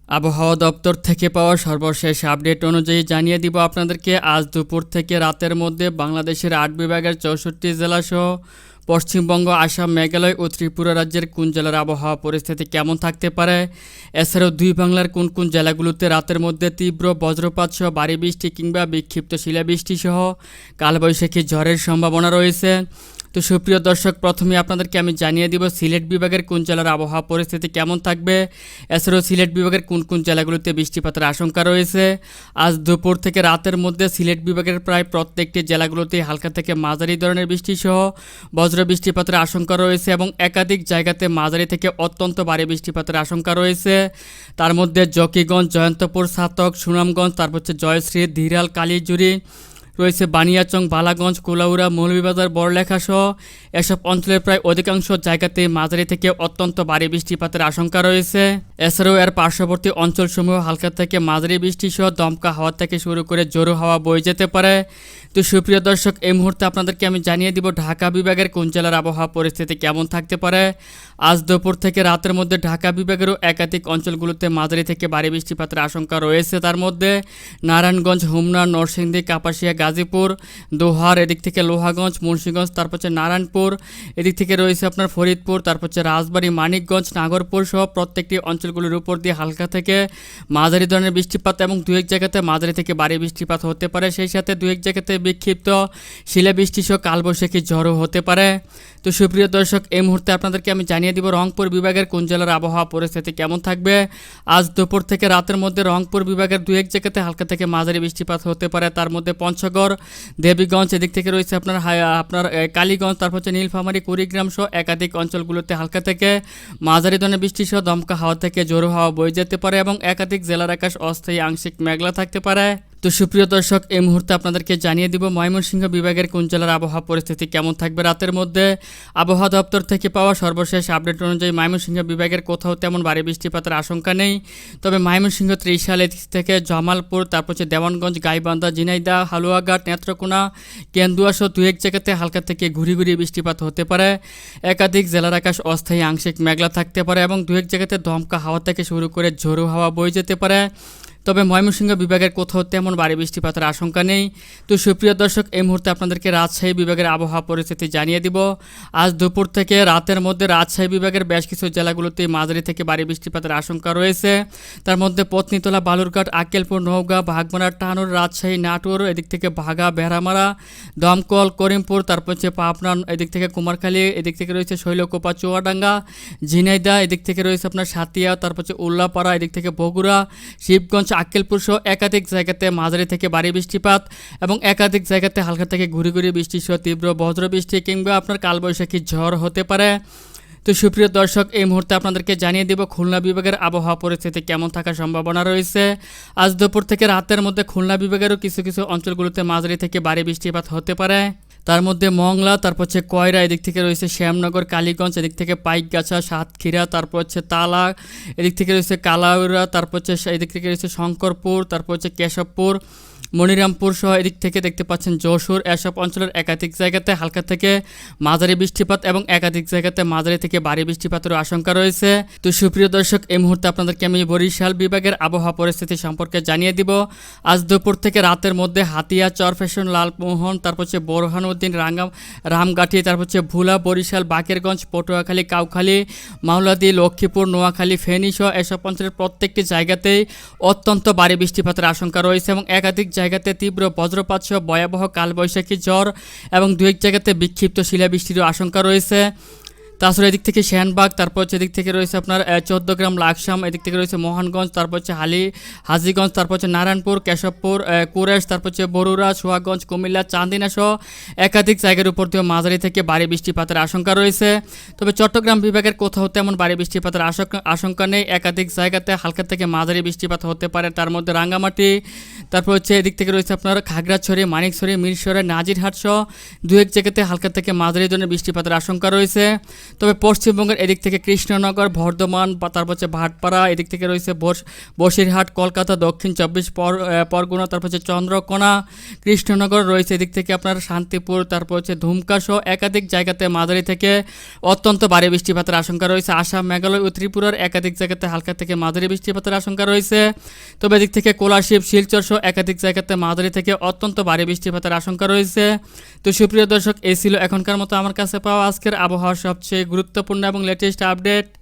আবহাওয়া দপ্তর থেকে পাওয়া সর্বশেষ আপডেট অনুযায়ী জানিয়ে দিব আপনাদেরকে আজ দুপুর থেকে রাতের মধ্যে বাংলাদেশের ৮ বিভাগের ৬৪ জেলাসহ পশ্চিমবঙ্গ, আসাম, মেঘালয় ও ত্রিপুরা রাজ্যের কোন জেলার আবহাওয়া পরিস্থিতি কেমন থাকতে পারে। এছাড়াও দুই বাংলার কোন কোন জেলাগুলোতে রাতের মধ্যে তীব্র বজ্রপাত সহ ভারী বৃষ্টি কিংবা বিক্ষিপ্ত শিলাবৃষ্টি সহ কালবৈশাখী ঝড়ের সম্ভাবনা রয়েছে। তো সুপ্রিয় দর্শক, প্রথমে আপনাদেরকে আমি জানিয়ে দিব সিলেট বিভাগের কোন জেলার আবহাওয়া পরিস্থিতি কেমন থাকবে। এছাড়াও সিলেট বিভাগের কোন কোন জেলাগুলোতে বৃষ্টিপাতের আশঙ্কা রয়েছে। আজ দুপুর থেকে রাতের মধ্যে সিলেট বিভাগের প্রায় প্রত্যেকটি জেলাগুলোতে হালকা থেকে মাঝারি ধরনের বৃষ্টি সহ বজ্র বৃষ্টিপাতের আশঙ্কা রয়েছে এবং একাধিক জায়গাতে মাঝারি থেকে অত্যন্ত ভারী বৃষ্টিপাতের আশঙ্কা রয়েছে। তার মধ্যে জকিগঞ্জ, জয়ন্তপুর, ছাতক, সুনামগঞ্জ, তারপর হচ্ছে জয়শ্রী, ধীরাল, কালীজুরি রয়েছে, বানিয়াচং, বালাগঞ্জ, কুলাউড়া, মৌলভীবাজার, বড়লেখা সহ এসব অঞ্চলের প্রায় অধিকাংশ জায়গাতে মাঝারি থেকে অত্যন্ত ভারী বৃষ্টিপাতের আশঙ্কা রয়েছে। এছাড়াও এর পার্শ্ববর্তী অঞ্চলসমূহ হালকা থেকে মাঝারি বৃষ্টি সহ দমকা হাওয়া থেকে শুরু করে জোরো হাওয়া বয়ে যেতে পারে। তো সুপ্রিয় দর্শক, এই মুহূর্তে আপনাদেরকে আমি জানিয়ে দিব ঢাকা বিভাগের কোন জেলার আবহাওয়া পরিস্থিতি কেমন থাকতে পারে। আজ দুপুর থেকে রাতের মধ্যে ঢাকা বিভাগেরও একাধিক অঞ্চলগুলোতে মাঝারি থেকে ভারী বৃষ্টিপাতের আশঙ্কা রয়েছে। তার মধ্যে নারায়ণগঞ্জ, হোমনা, নরসিংদী, কাপাসিয়া, গাজীপুর, দোহার, এদিক থেকে লোহাগঞ্জ, মুন্সিগঞ্জ, তারপর হচ্ছে নারায়ণপুর, এদিক থেকে রয়েছে আপনার ফরিদপুর, তারপর হচ্ছে রাজবাড়ী, মানিকগঞ্জ, নাগরপুর সহ প্রত্যেকটি অঞ্চলগুলোর উপর দিয়ে হালকা থেকে মাঝারি ধরনের বৃষ্টিপাত এবং দু এক জায়গাতে মাঝারি থেকে ভারী বৃষ্টিপাত হতে পারে। সেই সাথে দু এক জায়গাতে বিক্ষিপ্ত শিলাবৃষ্টি সহ কালবৈশাখী ঝড়ও হতে পারে। তো সুপ্রিয় দর্শক, এই মুহূর্তে আপনাদেরকে আমি জানিয়ে দিব রংপুর বিভাগের কোন জেলার আবহাওয়া পরিস্থিতি কেমন থাকবে। আজ দুপুর থেকে রাতের মধ্যে রংপুর বিভাগের দু এক জায়গাতে হালকা থেকে মাঝারি বৃষ্টিপাত হতে পারে। তার মধ্যে পঞ্চগড়, দেবীগঞ্জ, এদিক থেকে রয়েছে আপনার কালীগঞ্জ, তারপর হচ্ছে নীলফামারী, কুড়িগ্রাম সহ একাধিক অঞ্চলগুলোতে হালকা থেকে মাঝারি ধরনের বৃষ্টি সহ দমকা হাওয়া থেকে জোরো হাওয়া বয়ে যেতে পারে এবং একাধিক জেলার আকাশ অস্থায়ী আংশিক মেঘলা থাকতে পারে। তো সুপ্রিয় দর্শক, এই মুহূর্তে আপনাদেরকে জানিয়ে দিব ময়মনসিংহ বিভাগের কোন জেলার আবহাওয়া পরিস্থিতি কেমন থাকবে রাতের মধ্যে। আবহাওয়া দপ্তর থেকে পাওয়া সর্বশেষ আপডেট অনুযায়ী ময়মনসিংহ বিভাগের কোথাও তেমন ভারী বৃষ্টিপাতের আশঙ্কা নেই। তবে ময়মনসিংহ, ত্রিশাল থেকে জামালপুর, তারপর হচ্ছে দেওয়ানগঞ্জ, গাইবান্ধা, ঝিনাইদহ, হালুয়াঘাট, নেত্রকোনা, কেন্দুয়া সহ দু এক জায়গাতে হালকা থেকে ঘুরি ঘুরি বৃষ্টিপাত হতে পারে। একাধিক জেলার আকাশ অস্থায়ী আংশিক মেঘলা থাকতে পারে এবং দু এক জায়গাতে দমকা হাওয়া থেকে শুরু করে ঝোড়ো হাওয়া বয়ে যেতে পারে। তবে ময়মনসিংহ বিভাগের কোথাও তেমন ভারী বৃষ্টিপাতের আশঙ্কা নেই। তো সুপ্রিয় দর্শক, এই মুহূর্তে আপনাদেরকে রাজশাহী বিভাগের আবহাওয়া পরিস্থিতি জানিয়ে দিব। আজ দুপুর থেকে রাতের মধ্যে রাজশাহী বিভাগের বেশ কিছু জেলাগুলোতে মাঝারি থেকে ভারী বৃষ্টিপাতের আশঙ্কা রয়েছে। তার মধ্যে পত্নীতলা, বালুরঘাট, আক্কেলপুর, নওগাঁ, ভাগমারা, টানুর, রাজশাহী, নাটোর, এদিক থেকে ভাগা, বেড়ামারা, দমকল, করিমপুর, তারপর হচ্ছে পাবনা, এদিক থেকে কুমারখালী, এদিক থেকে রয়েছে শৈলকুপা, চুয়াডাঙ্গা, ঝিনাইদহ, এদিক থেকে রয়েছে আপনার সাতিয়া, তারপর হচ্ছে উল্লাপাড়া, এদিক থেকে বগুড়া, শিবগঞ্জ, আক্কেলপুর সহ একাধিক জায়গাতে মাঝারি থেকে ভারী বৃষ্টিপাত এবং একাধিক জায়গাতে হালকা থেকে ঘুরি ঘুরি বৃষ্টি সহ তীব্র বজ্রবৃষ্টি কিংবা আপনার কালবৈশাখী ঝড় হতে পারে। তো সুপ্রিয় দর্শক, এই মুহূর্তে আপনাদেরকে জানিয়ে দেব খুলনা বিভাগের আবহাওয়া পরিস্থিতি কেমন থাকার সম্ভাবনা রয়েছে। আজ দুপুর থেকে রাতের মধ্যে খুলনা বিভাগেরও কিছু কিছু অঞ্চলগুলোতে মাঝারি থেকে ভারী বৃষ্টিপাত হতে পারে। তার মধ্যে মংলা, তারপর হচ্ছে কয়রা, এদিক থেকে রয়েছে শ্যামনগর, কালীগঞ্জ, এদিক থেকে পাইকগাছা, সাতক্ষীরা, তারপর হচ্ছে তালা, এদিক থেকে রয়েছে কালাউড়া, তারপর হচ্ছে এদিক থেকে রয়েছে শঙ্করপুর, তারপর হচ্ছে কেশবপুর, মনিরামপুর সহ এদিক থেকে দেখতে পাচ্ছেন যশোর। এসব অঞ্চলের একাধিক জায়গাতে হালকা থেকে মাঝারি বৃষ্টিপাত এবং একাধিক জায়গাতে মাঝারি থেকে ভারী বৃষ্টিপাতেরও আশঙ্কা রয়েছে। তো সুপ্রিয় দর্শক, এই মুহূর্তে আপনাদেরকে আমি বরিশাল বিভাগের আবহাওয়া পরিস্থিতি সম্পর্কে জানিয়ে দিব। আজ দুপুর থেকে রাতের মধ্যে হাতিয়া, চরফ্যাশন, লালমোহন, তারপর হচ্ছে বোরহানউদ্দিন, রামগাঠি, তারপর হচ্ছে ভুলা, বরিশাল, বাকেরগঞ্জ, পটুয়াখালী, কাউখালী, মাওলাদি, লক্ষ্মীপুর, নোয়াখালী, ফেনী সহ এসব অঞ্চলের প্রত্যেকটি জায়গাতেই অত্যন্ত ভারী বৃষ্টিপাতের আশঙ্কা রয়েছে এবং একাধিক জায়গাতে তীব্র বজ্রপাত সহ ভয়াবহ কালবৈশাখী ঝড় এবং দু এক জায়গাতে বিক্ষিপ্ত শিলাবৃষ্টিরও আশঙ্কা রয়েছে। তাছাড়া এদিক থেকে শ্যানবাগ, তারপর হচ্ছে এদিক থেকে রয়েছে আপনার 14 গ্রাম, লাকসাম, এদিক থেকে রয়েছে মোহনগঞ্জ, তারপর হচ্ছে হাজীগঞ্জ, তারপর হচ্ছে নারায়ণপুর, কেশবপুর, কুরেশ, তারপর হচ্ছে বরুড়া, সোহাগঞ্জ, কুমিল্লা, চান্দিনা সহ একাধিক জায়গার উপর দিয়ে মাঝারি থেকে ভারী বৃষ্টিপাতের আশঙ্কা রয়েছে। তবে চট্টগ্রাম বিভাগের কোথাও তেমন ভারী বৃষ্টিপাতের আশঙ্কা নেই। একাধিক জায়গাতে হালকা থেকে মাঝারি বৃষ্টিপাত হতে পারে। তার মধ্যে রাঙ্গামাটি, তারপর হচ্ছে এদিক থেকে রয়েছে আপনার খাগড়াছড়ি, মানিকছড়ি, মিরসরাই, নাজিরহাট সহ দু এক জায়গাতে হালকা থেকে মাঝারি ধরনের বৃষ্টিপাতের আশঙ্কা রয়েছে। তবে পশ্চিমবঙ্গের এদিক থেকে কৃষ্ণনগর, বর্ধমান, তারপর হচ্ছে ভাটপাড়া, এদিক থেকে রয়েছে বসিরহাট, কলকাতা, দক্ষিণ 24 পরগনা, তারপর হচ্ছে চন্দ্রকোনা, কৃষ্ণনগর রয়েছে এদিক থেকে আপনার শান্তিপুর, তারপর হচ্ছে ধুমকা সহ একাধিক জায়গাতে মাঝারি থেকে অত্যন্ত ভারী বৃষ্টিপাতের আশঙ্কা রয়েছে। আসাম, মেঘালয় ও ত্রিপুরার একাধিক জায়গাতে হালকা থেকে মাঝারি বৃষ্টিপাতের আশঙ্কা রয়েছে। তবে এদিক থেকে কোলাশিব, শিলচর সহ একাধিক জায়গাতে মাঝারি থেকে অত্যন্ত ভারী বৃষ্টিপাতের আশঙ্কা রয়েছে। তো সুপ্রিয় দর্শক, এই ছিল এখনকার মতো আমার কাছে পাওয়া আজকের আবহাওয়ার সবচেয়ে গুরুত্বপূর্ণ এবং লেটেস্ট আপডেট।